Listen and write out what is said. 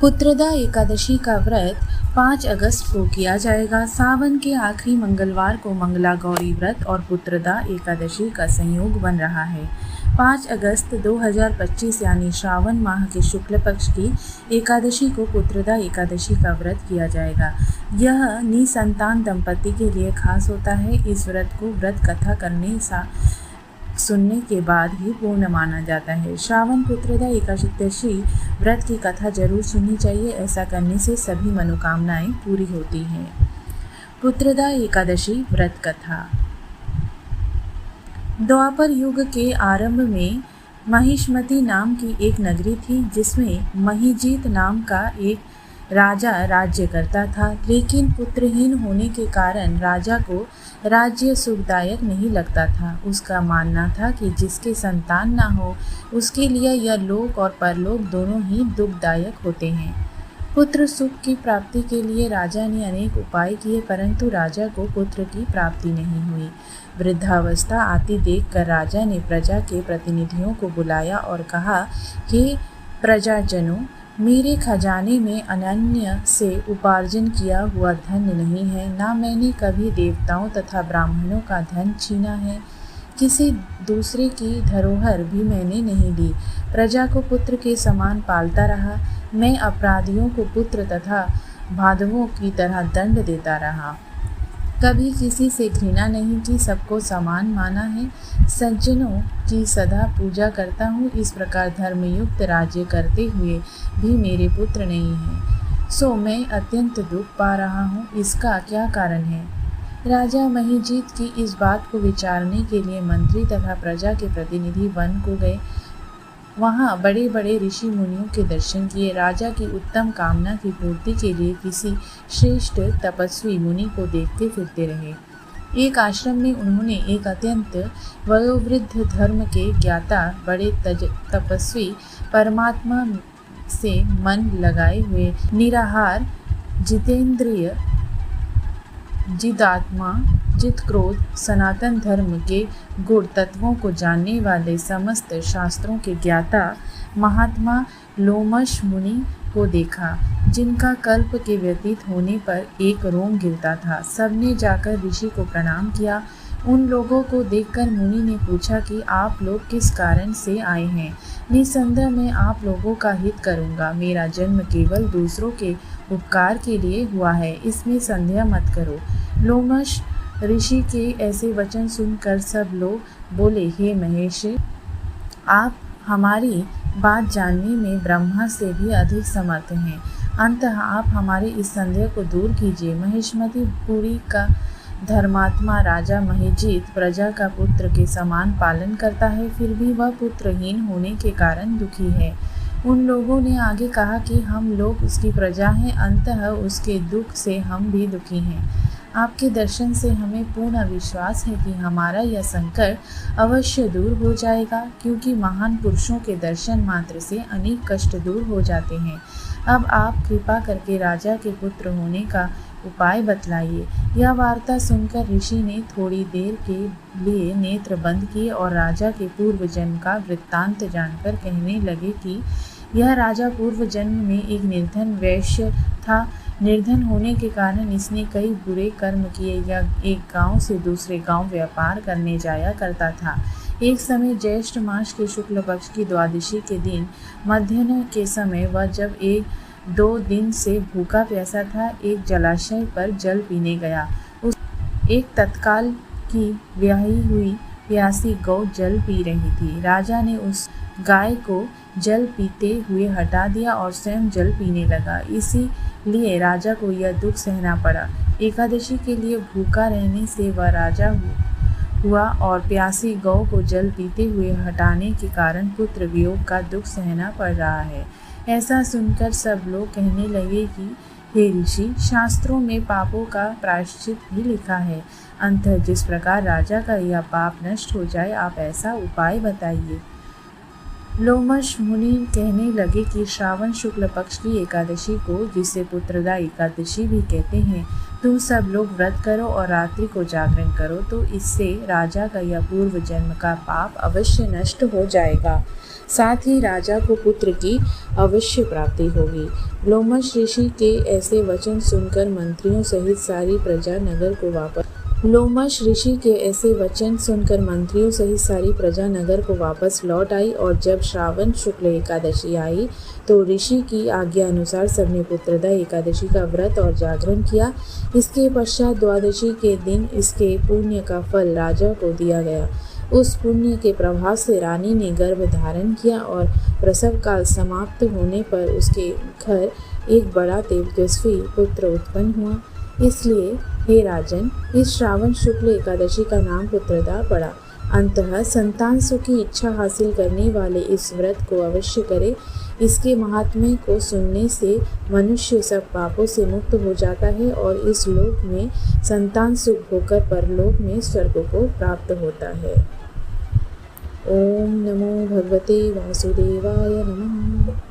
पुत्रदा एकादशी का व्रत 5 अगस्त को किया जाएगा। सावन के आखिरी मंगलवार को मंगला गौरी व्रत और पुत्रदा एकादशी का संयोग बन रहा है। 5 अगस्त 2025 यानी श्रावण माह के शुक्ल पक्ष की एकादशी को पुत्रदा एकादशी का व्रत किया जाएगा। यह निसंतान दंपति के लिए खास होता है। इस व्रत को व्रत कथा सुनने के बाद ही पूर्ण माना जाता है। श्रावण पुत्रदा एकादशी व्रत की कथा जरूर सुननी चाहिए। ऐसा करने से सभी मनोकामनाएं पूरी होती हैं। पुत्रदा एकादशी व्रत कथा। द्वापर युग के आरंभ में महिष्मति नाम की एक नगरी थी, जिसमें महिजीत नाम का एक राजा राज्य करता था। लेकिन पुत्रहीन होने के कारण राजा को राज्य सुखदायक नहीं लगता था। उसका मानना था कि जिसके संतान ना हो उसके लिए यह लोक और परलोक दोनों ही दुखदायक होते हैं। पुत्र सुख की प्राप्ति के लिए राजा ने अनेक उपाय किए, परंतु राजा को पुत्र की प्राप्ति नहीं हुई। वृद्धावस्था आती देखकर राजा ने प्रजा के प्रतिनिधियों को बुलाया और कहा कि प्रजाजनों, मेरे खजाने में अनन्य से उपार्जन किया हुआ धन नहीं है, ना मैंने कभी देवताओं तथा ब्राह्मणों का धन छीना है। किसी दूसरे की धरोहर भी मैंने नहीं ली। प्रजा को पुत्र के समान पालता रहा। मैं अपराधियों को पुत्र तथा बांधवों की तरह दंड देता रहा। कभी किसी से घृणा नहीं की, सबको समान माना है। सज्जनों की सदा पूजा करता हूँ। इस प्रकार धर्मयुक्त राज्य करते हुए भी मेरे पुत्र नहीं हैं, सो मैं अत्यंत दुख पा रहा हूँ। इसका क्या कारण है? राजा महिजीत की इस बात को विचारने के लिए मंत्री तथा प्रजा के प्रतिनिधि वन को गए। वहाँ बड़े बड़े ऋषि मुनियों के दर्शन किए। राजा की उत्तम कामना की पूर्ति के लिए किसी श्रेष्ठ तपस्वी मुनि को देखते फिरते रहे। एक आश्रम में उन्होंने एक अत्यंत वयोवृद्ध धर्म के ज्ञाता बड़े तपस्वी परमात्मा से मन लगाए हुए निराहार जितेंद्रिय जिदात्मा जित क्रोध सनातन धर्म के गुण तत्वों को जानने वाले समस्त शास्त्रों के ज्ञाता महात्मा लोमश मुनि को देखा, जिनका कल्प के व्यतीत होने पर एक रोम गिरता था। सबने जाकर ऋषि को प्रणाम किया। उन लोगों को देखकर मुनि ने पूछा कि आप लोग किस कारण से आए हैं। निसंदेह मैं आप लोगों का हित करूंगा। मेरा जन्म केवल दूसरों के उपकार के लिए हुआ है, इसमें संदेह मत करो। लोमश ऋषि के ऐसे वचन सुनकर सब लोग बोले, हे महेश, आप हमारी बात जानने में ब्रह्मा से भी अधिक समर्थ हैं। अंततः आप हमारे इस संदेह को दूर कीजिए। महिष्मति पुरी का धर्मात्मा राजा महिजीत प्रजा का पुत्र के समान पालन करता है, फिर भी वह पुत्रहीन होने के कारण दुखी है। उन लोगों ने आगे कहा कि हम लोग उसकी प्रजा हैं, अंततः उसके दुख से हम भी दुखी हैं। आपके दर्शन से हमें पूर्ण विश्वास है कि हमारा यह संकट अवश्य दूर हो जाएगा, क्योंकि महान पुरुषों के दर्शन मात्र से अनेक कष्ट दूर हो जाते हैं। अब आप कृपा करके राजा के पुत्र होने का उपाय बतलाइए। यह वार्ता सुनकर ऋषि ने थोड़ी देर के लिए नेत्र बंद किए और राजा के पूर्व जन्म का वृत्तांत जानकर कहने लगे कि यह राजा पूर्व जन्म में एक निर्धन वैश्य था। निर्धन होने के कारण इसने कई बुरे कर्म किए। यह एक गांव से दूसरे गांव व्यापार करने जाया करता था। एक समय ज्येष्ठ मास के शुक्ल पक्ष की द्वादशी के दिन मध्याह्न के समय वह जब 1-2 दिन से भूखा प्यासा था, एक जलाशय पर जल पीने गया। उस एक तत्काल की ब्याही हुई प्यासी गौ जल पी रही थी। राजा ने उस गाय को जल पीते हुए हटा दिया और स्वयं जल पीने लगा। इसीलिए राजा को यह दुख सहना पड़ा। एकादशी के लिए भूखा रहने से वह राजा हुआ और प्यासी गौ को जल पीते हुए हटाने के कारण पुत्र वियोग का दुख सहना पड़ रहा है। ऐसा सुनकर सब लोग कहने लगे कि हे ऋषि, शास्त्रों में पापों का प्रायश्चित भी लिखा है। अंततः जिस प्रकार राजा का यह पाप नष्ट हो जाए, आप ऐसा उपाय बताइए। लोमश मुनि कहने लगे कि श्रावण शुक्ल पक्ष की एकादशी को, जिसे पुत्रदा एकादशी भी कहते हैं, तुम सब लोग व्रत करो और रात्रि को जागरण करो, तो इससे राजा का यह पूर्व जन्म का पाप अवश्य नष्ट हो जाएगा। साथ ही राजा को पुत्र की अवश्य प्राप्ति होगी। लोमश ऋषि के ऐसे वचन सुनकर मंत्रियों सहित सारी प्रजा नगर को वापस लौट आई। और जब श्रावण शुक्ल एकादशी आई तो ऋषि की आज्ञा अनुसार सबने पुत्रदा एकादशी का व्रत और जागरण किया। इसके पश्चात द्वादशी के दिन इसके पुण्य का फल राजा को दिया गया। उस पुण्य के प्रभाव से रानी ने गर्भ धारण किया और प्रसव काल समाप्त होने पर उसके घर एक बड़ा तेजस्वी पुत्र उत्पन्न हुआ। इसलिए हे राजन, इस श्रावण शुक्ल एकादशी का नाम पुत्रदा पड़ा। अंततः संतान सुख की इच्छा हासिल करने वाले इस व्रत को अवश्य करे। इसके महात्म्य को सुनने से मनुष्य सब पापों से मुक्त हो जाता है और इस लोक में संतान सुख होकर परलोक में स्वर्ग को प्राप्त होता है। ओम नमो भगवते वासुदेवाय नमः।